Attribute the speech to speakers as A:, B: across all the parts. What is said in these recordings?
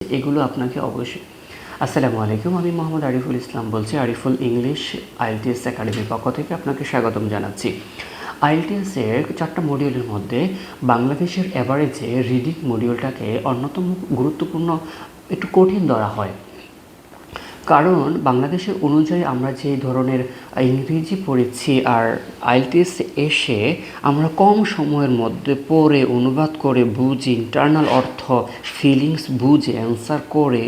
A: এগুলো আপনাকে অবশ্যই। আসসালামু আলাইকুম, আমি মোহাম্মদ আরিফুল ইসলাম বলছি। আরিফুল ইংলিশ আইএলটিএস একাডেমির পক্ষ থেকে আপনাকে স্বাগতম জানাচ্ছি। আইএলটিএসের 4টা মডিউলের মধ্যে বাংলাদেশের অ্যাভারেজে রিডিং মডিউলটাকে অন্যতম গুরুত্বপূর্ণ, একটু কঠিন ধরা হয়। কারণ বাংলাদেশের অনুযায়ী আমরা যে ধরনের ইংরেজি পড়েছি, আর আইএলটিএস এসে আমরা কম সময়ের মধ্যে পড়ে অনুবাদ করে বুঝে ইন্টারনাল অর্থ ফিলিংস বুঝে অ্যান্সার করে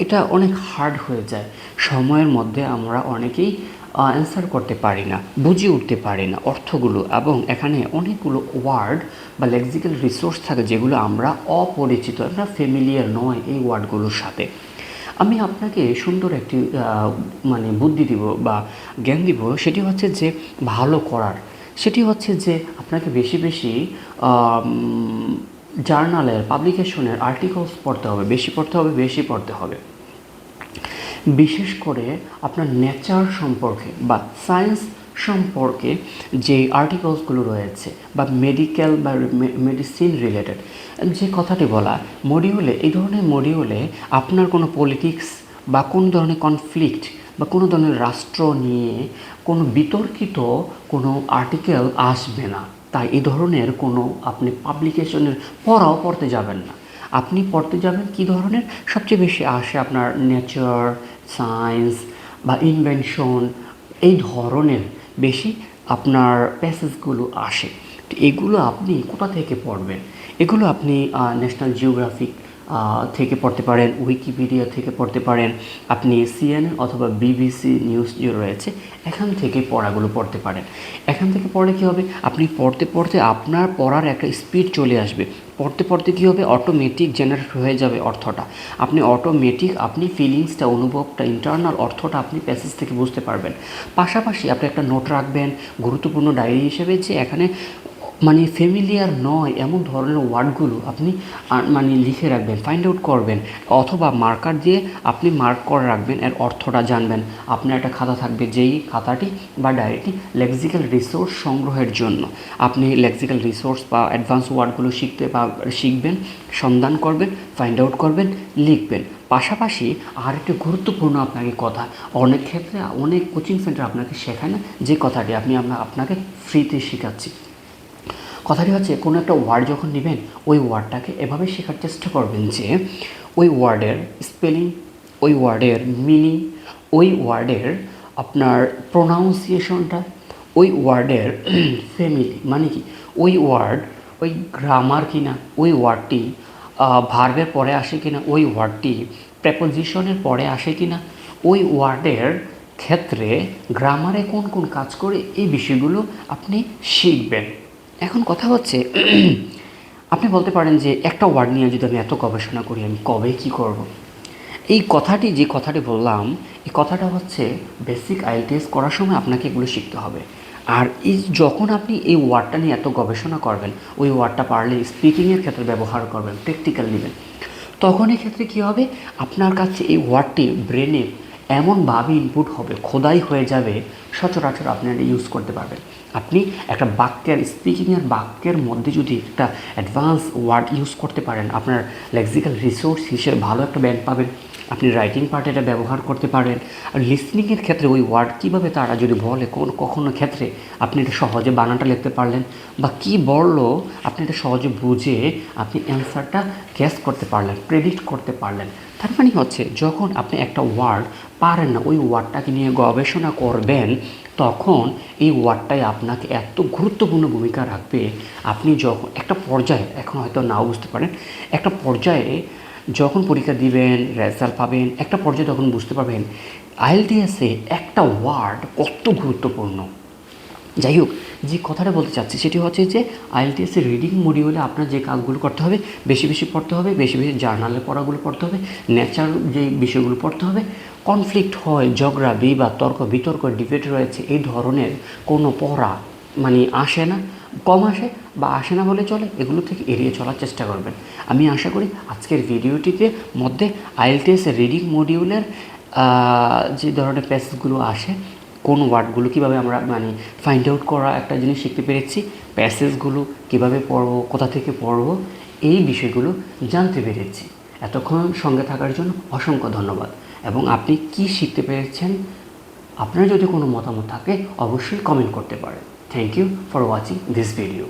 A: এটা অনেক হার্ড হয়ে যায়। সময়ের মধ্যে আমরা অনেকেই অ্যান্সার করতে পারি না, বুঝে উঠতে পারি না অর্থগুলো, এবং এখানে অনেকগুলো ওয়ার্ড বা লেক্সিক্যাল রিসোর্স থাকে যেগুলো আমরা অপরিচিত, আমরা ফ্যামিলিয়ার নয় এই ওয়ার্ডগুলোর সাথে। আমি আপনাকে সুন্দর একটি বুদ্ধি দিব বা জ্ঞান দিব, সেটি হচ্ছে যে ভালো করার, সেটি হচ্ছে যে আপনাকে বেশি বেশি জার্নালের পাবলিকেশনের আর্টিকেলস পড়তে হবে, বেশি পড়তে হবে। বিশেষ করে আপনার নেচার সম্পর্কে বা সায়েন্স সম্পর্কে যে আর্টিকেলসগুলো রয়েছে বা মেডিকেল বা মেডিসিন রিলেটেড যে কথাটি বলা মডিউলে, এই ধরনের মডিউলে আপনার কোনো পলিটিক্স বা কোনো ধরনের কনফ্লিক্ট বা কোনো ধরনের রাষ্ট্র নিয়ে কোনো বিতর্কিত কোনো আর্টিকেল আসবে না। তাই এই ধরনের কোনো আপনি পাবলিকেশনের পড়তে যাবেন না। আপনি পড়তে যাবেন কী ধরনের, সবচেয়ে বেশি আসে আপনার নেচার, সায়েন্স বা ইনভেনশন, এই ধরনের বেশি আপনার প্যাসেজগুলো আসে। তো এগুলো আপনি কোথা থেকে পড়বেন? এগুলো আপনি ন্যাশনাল জিওগ্রাফিক থেকে পড়তে পারেন, উইকিপিডিয়া থেকে পড়তে পারেন, আপনি সিএনএন অথবা বিবিসি নিউজ যে রয়েছে এখান থেকে পড়াগুলো পড়তে পারেন। এখান থেকে পড়লে কী হবে, আপনি পড়তে পড়তে আপনার পড়ার একটা স্পিড চলে আসবে। পড়তে পড়তে কী হবে, অটোমেটিক জেনারেট হয়ে যাবে অর্থটা। আপনি ফিলিংসটা, অনুভবটা, ইন্টারনাল অর্থটা আপনি প্যাসেজ থেকে বুঝতে পারবেন। পাশাপাশি আপনি একটা নোট রাখবেন গুরুত্বপূর্ণ ডায়েরি হিসেবে, যে এখানে ফ্যামিলিয়ার নয় এমন ধরনের ওয়ার্ডগুলো আপনি লিখে রাখবেন, ফাইন্ড আউট করবেন, অথবা মার্কার দিয়ে আপনি মার্ক করে রাখবেন, এর অর্থটা জানবেন। আপনার একটা খাতা থাকবে, যেই খাতাটি বা ডায়েরিটি লেক্সিক্যাল রিসোর্স সংগ্রহের জন্য। আপনি লেক্সিক্যাল রিসোর্স বা অ্যাডভান্স ওয়ার্ডগুলো শিখবেন, সন্ধান করবেন, ফাইন্ড আউট করবেন, লিখবেন। পাশাপাশি আর একটা গুরুত্বপূর্ণ আপনাকে কথা, অনেক ক্ষেত্রে অনেক কোচিং সেন্টার আপনাকে শেখায় না যে কথাটি আপনাকে ফ্রিতে শেখাচ্ছি। কথাটি হচ্ছে, কোনো একটা ওয়ার্ড যখন নেবেন, ওই ওয়ার্ডটাকে এভাবে শেখার চেষ্টা করবেন যে ওই ওয়ার্ডের স্পেলিং, ওই ওয়ার্ডের মিনিং, ওই ওয়ার্ডের আপনার প্রোনাউন্সিয়েশনটা, ওই ওয়ার্ডের ফ্যামিলি মানে কি, ওই ওয়ার্ড ওই গ্রামার কিনা, ওই ওয়ার্ডটি ভার্বের পরে আসে কিনা, ওই ওয়ার্ডটি প্রেপোজিশনের পরে আসে কিনা, ওই ওয়ার্ডের ক্ষেত্রে গ্রামারে কোন কোন কাজ করে, এই বিষয়গুলো আপনি শিখবেন। এখন কথা হচ্ছে, আপনি বলতে পারেন যে একটা ওয়ার্ড নিয়ে যদি আমি এত গবেষণা করি, আমি কবে কী করব? যে কথাটি বললাম, এই কথাটা হচ্ছে বেসিক আইএলটিএস করার সময় আপনাকে এগুলো শিখতে হবে। আর যখন আপনি এই ওয়ার্ডটা নিয়ে এত গবেষণা করবেন, ওই ওয়ার্ডটা পারলে স্পিকিংয়ের ক্ষেত্রে ব্যবহার করবেন, প্র্যাকটিক্যাল নেবেন, তখন এক্ষেত্রে কী হবে, আপনার কাছে এই ওয়ার্ডটি ব্রেনে এমনভাবে ইনপুট হবে, খোদাই হয়ে যাবে, সচরাচর আপনি এটা ইউজ করতে পারবেন। আপনি একটা স্পিকিংয়ের বাক্যের মধ্যে যদি একটা অ্যাডভান্স ওয়ার্ড ইউজ করতে পারেন, আপনার লেক্সিক্যাল রিসোর্স হিসেবে ভালো একটা ব্যাংক পাবেন। আপনি রাইটিং পার্টে এটা ব্যবহার করতে পারেন। আর লিসনিংয়ের ক্ষেত্রে ওই ওয়ার্ড কীভাবে তারা যদি বলে, কখনো ক্ষেত্রে আপনি এটা সহজে বানানটা লিখতে পারলেন, বা কী বললো আপনি এটা সহজে বুঝে আপনি অ্যান্সারটা গ্যাস করতে পারলেন, প্রেডিক্ট করতে পারলেন। তার মানে হচ্ছে, যখন আপনি একটা ওয়ার্ড পারেন না, ওই ওয়ার্ডটাকে নিয়ে গবেষণা করবেন, তখন এই ওয়ার্ডটাই আপনাকে এত গুরুত্বপূর্ণ ভূমিকা রাখবে। আপনি যখন একটা পর্যায়ে, এখন হয়তো নাও বুঝতে পারেন, একটা পর্যায়ে যখন পরীক্ষা দিবেন, রেজাল্ট পাবেন, একটা পর্যায়ে তখন বুঝতে পারবেন আইএলটিএসে একটা ওয়ার্ড কত গুরুত্বপূর্ণ। যাই হোক, যে কথাটা বলতে চাচ্ছি সেটি হচ্ছে যে আইএলটিএসের রিডিং মডিউলে আপনার যে কাজগুলো করতে হবে, বেশি বেশি পড়তে হবে, বেশি বেশি জার্নালের পড়াগুলো পড়তে হবে, ন্যাচার যে বিষয়গুলো পড়তে হবে। কনফ্লিক্ট হয়, ঝগড়া বিবাদ, তর্ক বিতর্ক, ডিবেট রয়েছে, এই ধরনের কোনো পড়া আসে না, কম আসে বা আসে না বলে চলে, এগুলো থেকে এড়িয়ে চলার চেষ্টা করবেন। আমি আশা করি আজকের ভিডিওটিতে মধ্যে আইএলটিএসের রিডিং মডিউলের যে ধরনের প্যাসেজগুলো আসে, কোন ওয়ার্ডগুলো কীভাবে আমরা ফাইন্ড আউট করা একটা জিনিস শিখতে পেরেছি, প্যাসেজগুলো কীভাবে পড়বো, কোথা থেকে পড়বো, এই বিষয়গুলো জানতে পেরেছি। এতক্ষণ সঙ্গে থাকার জন্য অসংখ্য ধন্যবাদ। এবং আপনি কি শিখতে পেরেছেন, আপনার যদি কোনো মতামত থাকে অবশ্যই কমেন্ট করতে পারেন। Thank you for watching this video.